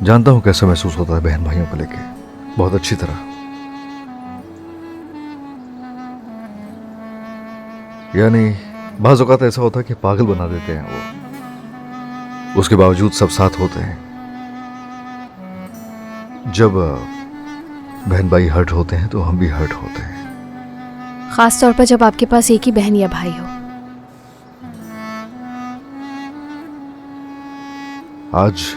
जानता हूं कैसा महसूस होता है बहन भाइयों को लेके, बहुत अच्छी तरह। यानी बाज़ औक़ात ऐसा होता है कि पागल बना देते हैं वो, उसके बावजूद सब साथ होते हैं। जब बहन भाई हर्ट होते हैं तो हम भी हर्ट होते हैं, खास तौर पर जब आपके पास एक ही बहन या भाई हो। आज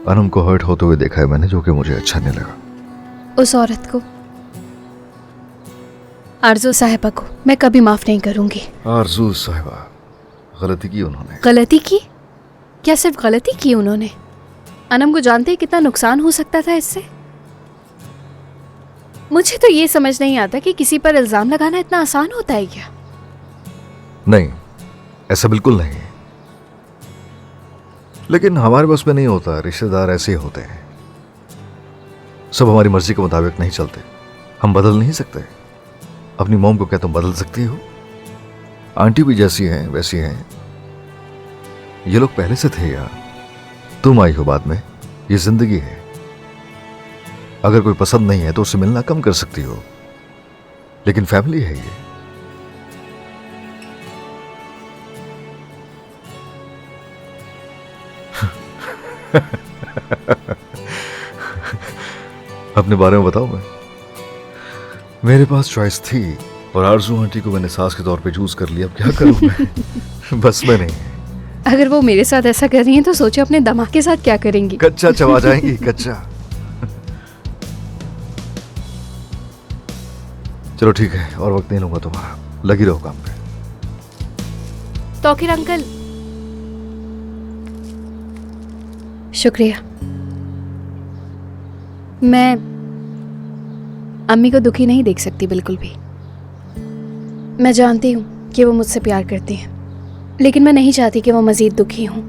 अनम को हर्ट होते हुए देखा है मैंने, जो कि मुझे अच्छा नहीं लगा। उस औरत को, आरज़ू साहिबा को मैं कभी माफ नहीं करूंगी। आरज़ू साहिबा, गलती की उन्होंने। गलती की? क्या सिर्फ गलती की उन्होंने? अनम को जानते ही कितना नुकसान हो सकता था इससे। मुझे तो ये समझ नहीं आता कि किसी पर इल्जाम लगाना इतना आसान होता है क्या? नहीं, ऐसा बिल्कुल नहीं है, लेकिन हमारे बस में नहीं होता। रिश्तेदार ऐसे ही होते हैं, सब हमारी मर्जी के मुताबिक नहीं चलते। हम बदल नहीं सकते। अपनी मॉम को क्या तुम बदल सकती हो? आंटी भी जैसी हैं वैसी हैं। ये लोग पहले से थे यार, तुम आई हो बाद में। ये जिंदगी है, अगर कोई पसंद नहीं है तो उससे मिलना कम कर सकती हो, लेकिन फैमिली है ये। अपने बारे में बताओ। मैं मेरे पास चॉइस थी और आरज़ू आंटी को मैंने सास के तौर पे चूज कर लिया। अब क्या करूं मैं? बस में नहीं है। अगर वो मेरे साथ ऐसा कर रही हैं तो सोचो अपने दामाद के साथ क्या करेंगी। कच्चा चबा जाएंगी, कच्चा। चलो ठीक है, और वक्त नहीं लूंगा तुम्हारा, लगी रहो काम पे। तौकीर अंकल, शुक्रिया। मैं अम्मी को दुखी नहीं देख सकती बिल्कुल भी। मैं जानती हूँ कि वो मुझसे प्यार करती हैं, लेकिन मैं नहीं चाहती कि वो मज़ीद दुखी हों।